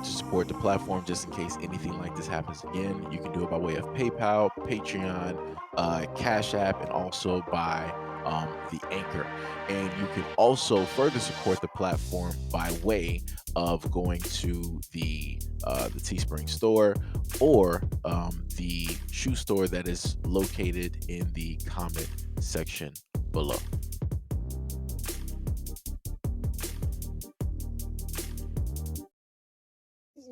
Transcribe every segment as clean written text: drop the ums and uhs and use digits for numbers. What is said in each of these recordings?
to support the platform just in case anything like this happens again, you can do it by way of PayPal, Patreon, Cash App, and also by the Anchor. And you can also further support the platform by way of going to the Teespring store or the shoe store that is located in the comment section below.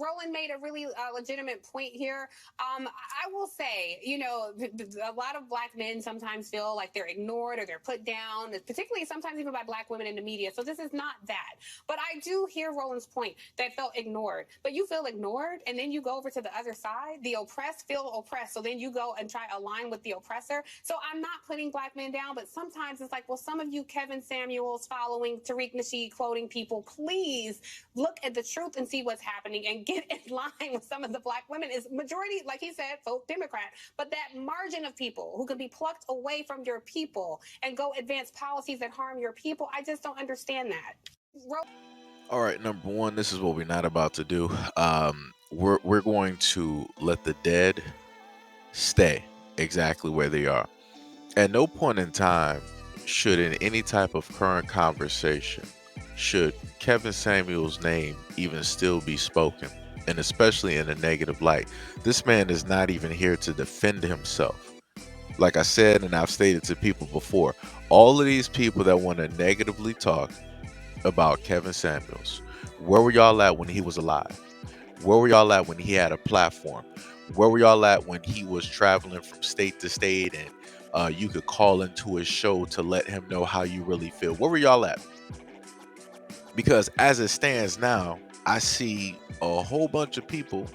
Roland made a really legitimate point here. I will say, a lot of black men sometimes feel like they're ignored or they're put down, particularly sometimes even by black women in the media. So this is not that. But I do hear Roland's point that felt ignored. But you feel ignored, and then you go over to the other side. The oppressed feel oppressed. So then you go and try to align with the oppressor. So I'm not putting black men down, but sometimes it's like, well, some of you Kevin Samuels following Tariq Nasheed quoting people, please look at the truth and see what's happening and get in line with some of the black women. Is majority, like he said, vote Democrat, but that margin of people who can be plucked away from your people and go advance policies that harm your people, I just don't understand that. All right, number one, this is what we're not about to do. We're going to let the dead stay exactly where they are. At no point in time should, in any type of current conversation, should Kevin Samuel's name even still be spoken, and especially in a negative light. This man is not even here to defend himself. Like I said, and I've stated to people before, all of these people that want to negatively talk about Kevin Samuels, where were y'all at when he was alive? Where were y'all at when he had a platform? Where were y'all at when he was traveling from state to state and you could call into his show to let him know how you really feel? Where were y'all at? Because as it stands now, I see a whole bunch of people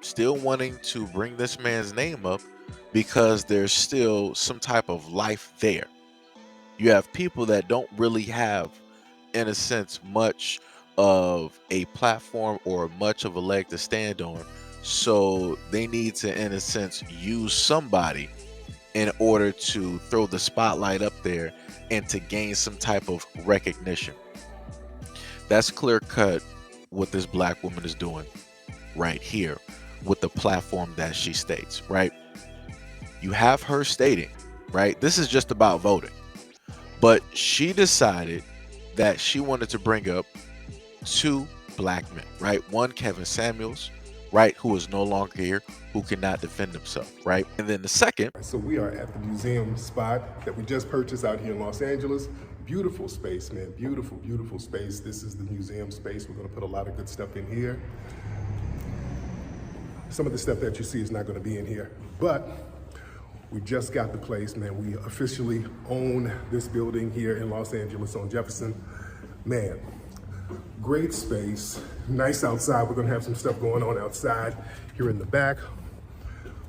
still wanting to bring this man's name up because there's still some type of life there. You have people that don't really have, in a sense, much of a platform or much of a leg to stand on. So they need to, in a sense, use somebody in order to throw the spotlight up there and to gain some type of recognition. That's clear cut what this black woman is doing right here with the platform that she states, right? You have her stating, right? This is just about voting. But she decided that she wanted to bring up two black men, right? One, Kevin Samuels, right, who is no longer here, who cannot defend himself, right? And then the second. So we are at the museum spot that we just purchased out here in Los Angeles. Beautiful space, man. Beautiful, beautiful space. This is the museum space. We're going to put a lot of good stuff in here. Some of the stuff that you see is not going to be in here, but we just got the place, man. We officially own this building here in Los Angeles on Jefferson. Man, great space, nice outside. We're gonna have some stuff going on outside here in the back.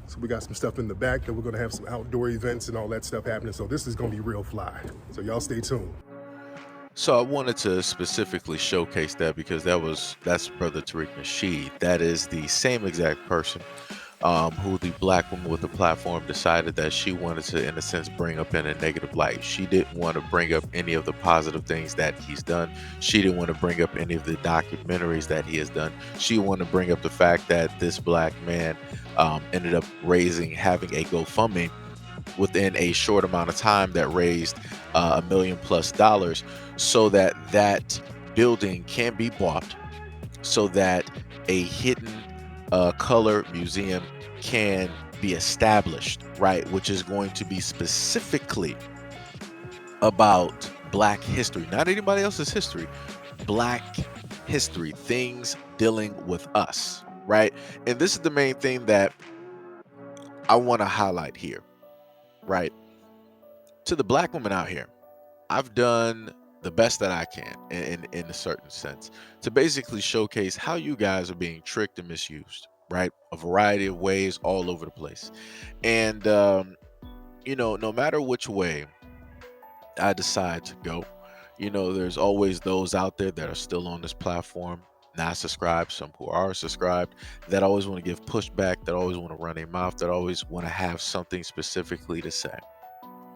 So we got some stuff in the back that we're gonna have some outdoor events and all that stuff happening. So this is gonna be real fly. So y'all stay tuned. So I wanted to specifically showcase that because that's Brother Tariq Nasheed. That is the same exact person who the black woman with the platform decided that she wanted to, in a sense, bring up in a negative light. She didn't want to bring up any of the positive things that he's done. She didn't want to bring up any of the documentaries that he has done. She wanted to bring up the fact that this black man ended up having a GoFundMe within a short amount of time that raised $1 million+ so that that building can be bought, so that a hidden color museum can be established, right? Which is going to be specifically about Black history, not anybody else's history, Black history, things dealing with us, right? And this is the main thing that I want to highlight here, right? To the Black women out here, I've done the best that I can in a certain sense to basically showcase how you guys are being tricked and misused, right? A variety of ways all over the place. And, no matter which way I decide to go, there's always those out there that are still on this platform, not subscribed, some who are subscribed, that always want to give pushback, that always want to run their mouth, that always want to have something specifically to say,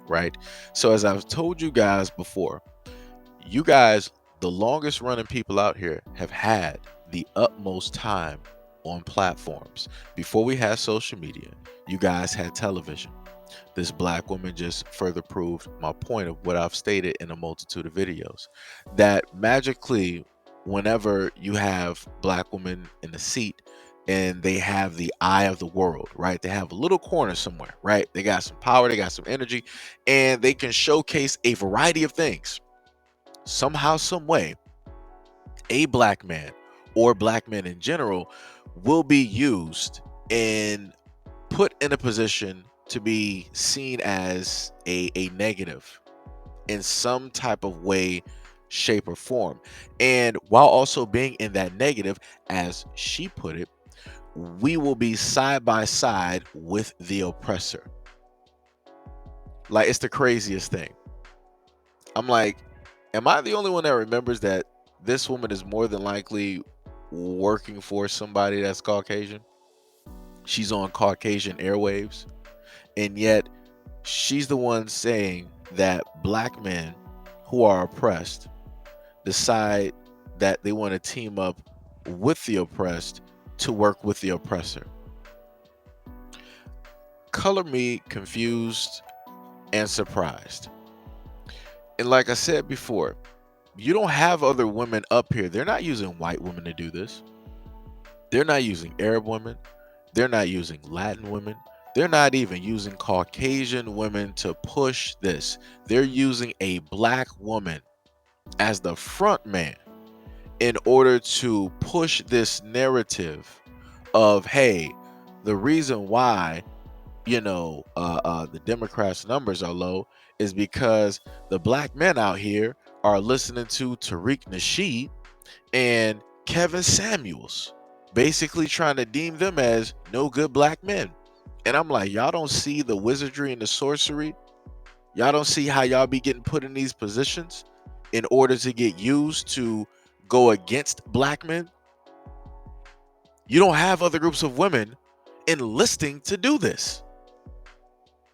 right? So as I've told you guys before, you guys, the longest running people out here, have had the utmost time on platforms. Before we had social media, you guys had television. This black woman just further proved my point of what I've stated in a multitude of videos, that magically, whenever you have black women in the seat and they have the eye of the world, right? They have a little corner somewhere, right? They got some power, they got some energy, and they can showcase a variety of things. Somehow, some way, a black man or black men in general will be used and put in a position to be seen as a negative in some type of way, shape, or form. And while also being in that negative, as she put it, we will be side by side with the oppressor. Like, it's the craziest thing. I'm like, am I the only one that remembers that this woman is more than likely working for somebody that's Caucasian? She's on Caucasian airwaves, and yet she's the one saying that black men who are oppressed decide that they want to team up with the oppressed to work with the oppressor. Color me confused and surprised. And like I said before, you don't have other women up here. They're not using white women to do this. They're not using Arab women. They're not using Latin women. They're not even using Caucasian women to push this. They're using a black woman as the front man in order to push this narrative of, hey, the reason why the Democrats' numbers are low is because the black men out here are listening to Tariq Nasheed and Kevin Samuels, basically trying to deem them as no good black men. And I'm like, y'all don't see the wizardry and the sorcery? Y'all don't see how y'all be getting put in these positions in order to get used to go against black men? You don't have other groups of women enlisting to do this.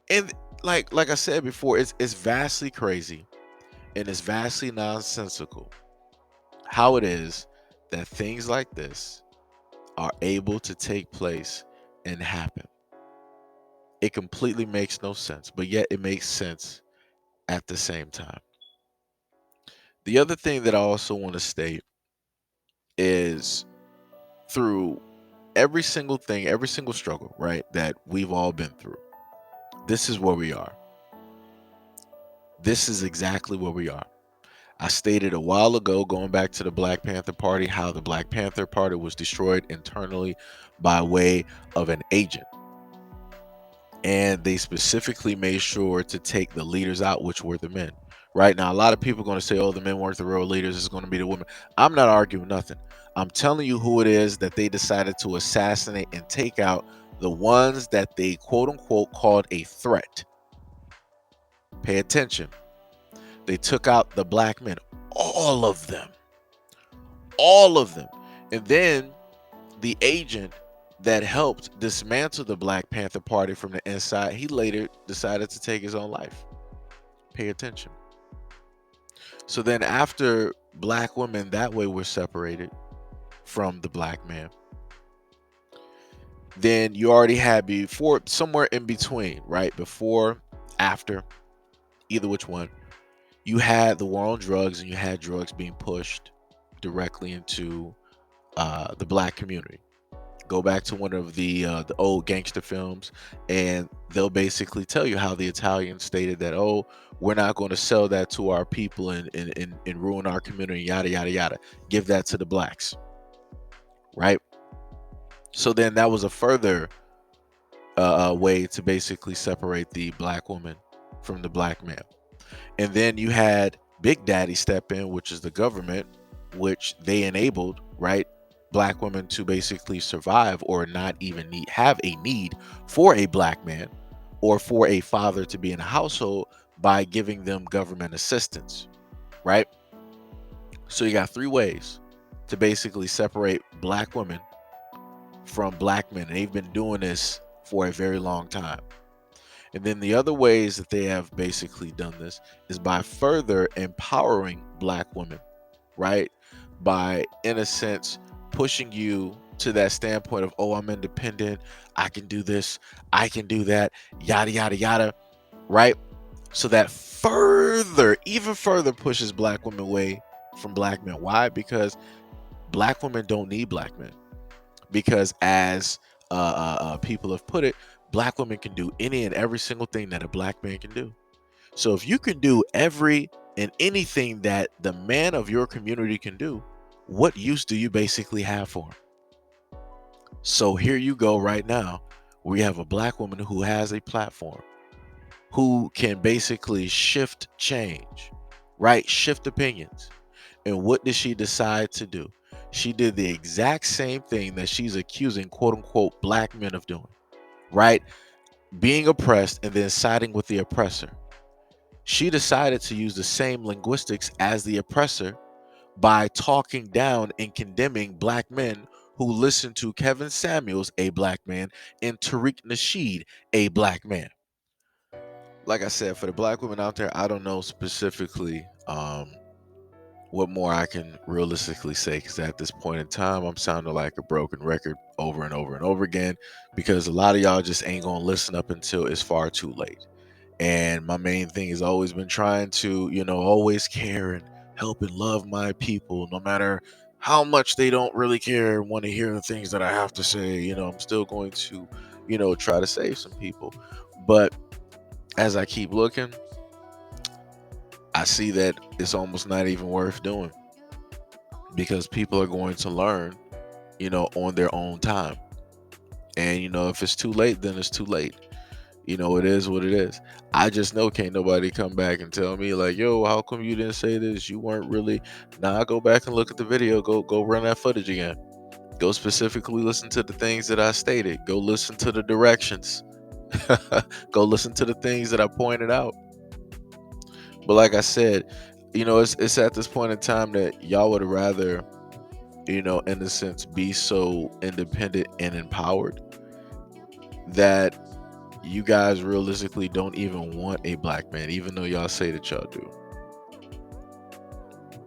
And like I said before, it's vastly crazy and it's vastly nonsensical how it is that things like this are able to take place and happen. It completely makes no sense, but yet it makes sense at the same time. The other thing that I also want to state is, through every single thing, every single struggle, right, that we've all been through, this is where we are. This is exactly where we are. I stated a while ago, going back to the Black Panther Party, how the Black Panther Party was destroyed internally by way of an agent. And they specifically made sure to take the leaders out, which were the men. Right now, a lot of people are going to say, oh, the men weren't the real leaders, it's going to be the women. I'm not arguing nothing. I'm telling you who it is that they decided to assassinate and take out, the ones that they quote unquote called a threat. Pay attention. They took out the black men, all of them. All of them. And then the agent that helped dismantle the Black Panther Party from the inside, he later decided to take his own life. Pay attention. So then after black women that way were separated from the black man, then you already had, before, somewhere in between, right? Before, after, either which one, you had the war on drugs, and you had drugs being pushed directly into the black community. Go back to one of the old gangster films, and they'll basically tell you how the Italians stated that, oh, we're not going to sell that to our people and ruin our community, yada yada yada. Give that to the blacks, right? So then that was a further way to basically separate the black woman from the black man. And then you had Big Daddy step in, which is the government, which they enabled, right, black women to basically survive or not even have a need for a black man or for a father to be in a household by giving them government assistance, right? So you got three ways to basically separate black women from black men, and they've been doing this for a very long time. And then the other ways that they have basically done this is by further empowering black women, right? By, in a sense, pushing you to that standpoint of, oh, I'm independent, I can do this, I can do that, yada yada yada, right? So that further, even further pushes black women away from black men. Why? Because black women don't need black men. Because as people have put it, black women can do any and every single thing that a black man can do. So if you can do every and anything that the man of your community can do, what use do you basically have for him? So here you go right now. We have a black woman who has a platform, who can basically shift change, right? Shift opinions. And what did she decide to do? She did the exact same thing that she's accusing quote unquote black men of doing, right? Being oppressed and then siding with the oppressor. She decided to use the same linguistics as the oppressor by talking down and condemning black men who listen to Kevin Samuels, a black man, and Tariq Nasheed, a black man. Like I said, for the black women out there, I don't know specifically what more I can realistically say, because at this point in time, I'm sounding like a broken record over and over and over again, because a lot of y'all just ain't gonna listen up until it's far too late. And my main thing has always been trying to, always care and help and love my people, no matter how much they don't really care and want to hear the things that I have to say. I'm still going to, try to save some people. But as I keep looking, I see that it's almost not even worth doing, because people are going to learn, on their own time. And, if it's too late, then it's too late. It is what it is. I just know can't nobody come back and tell me like, yo, how come you didn't say this? You weren't really. Nah, go back and look at the video. Go run that footage again. Go specifically listen to the things that I stated. Go listen to the directions. Go listen to the things that I pointed out. But like I said, it's at this point in time that y'all would rather, in a sense, be so independent and empowered that you guys realistically don't even want a black man, even though y'all say that y'all do.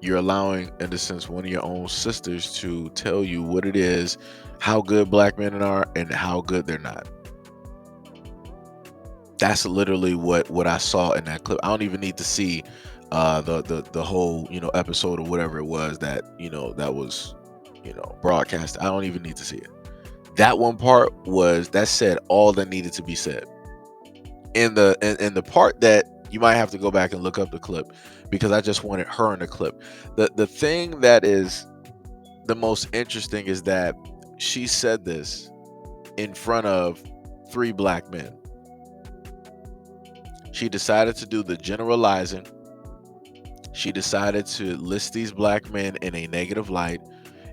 You're allowing, in a sense, one of your own sisters to tell you what it is, how good black men are, and how good they're not. That's literally what I saw in that clip. I don't even need to see the whole episode or whatever it was that that was broadcast. I don't even need to see it. That one part that said all that needed to be said. In the part that you might have to go back and look up the clip, because I just wanted her in the clip. The thing that is the most interesting is that she said this in front of 3 black men. She decided to do the generalizing. She decided to list these black men in a negative light,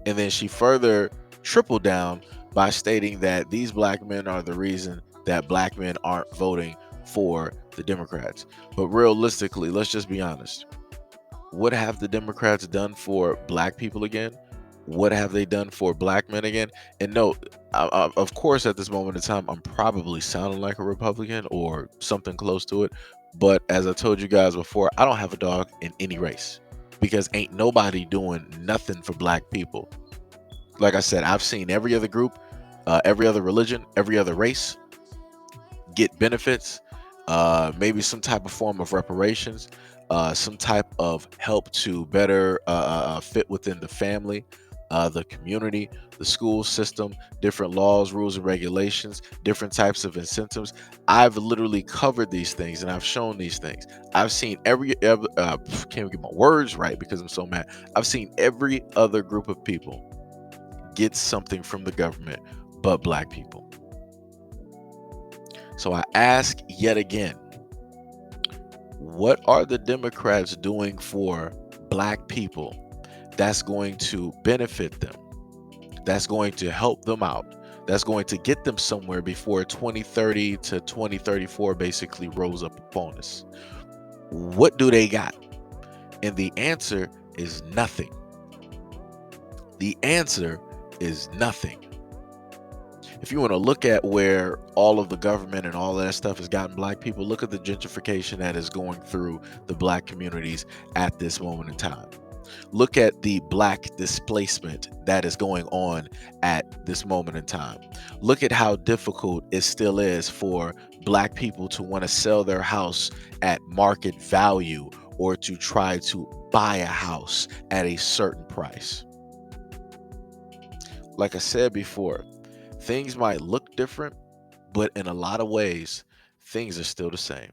and then she further tripled down by stating that these black men are the reason that black men aren't voting for the Democrats. But realistically, let's just be honest. What have the Democrats done for black people again? What have they done for black men again? And no, of course, at this moment in time, I'm probably sounding like a Republican or something close to it. But as I told you guys before, I don't have a dog in any race, because ain't nobody doing nothing for black people. Like I said, I've seen every other group, every other religion, every other race get benefits, maybe some type of form of reparations, some type of help to better fit within the family, the community, the school system, different laws, rules, and regulations, different types of incentives. I've literally covered these things and I've shown these things. I've seen can't even get my words right because I'm so mad. I've seen every other group of people get something from the government but black people. So I ask yet again, what are the Democrats doing for black people that's going to benefit them, that's going to help them out, that's going to get them somewhere before 2030 to 2034 basically rose up upon us? What do they got? And the answer is nothing. The answer is nothing. If you want to look at where all of the government and all that stuff has gotten black people, look at the gentrification that is going through the black communities at this moment in time. Look at the black displacement that is going on at this moment in time. Look at how difficult it still is for black people to want to sell their house at market value or to try to buy a house at a certain price. Like I said before, things might look different, but in a lot of ways, things are still the same.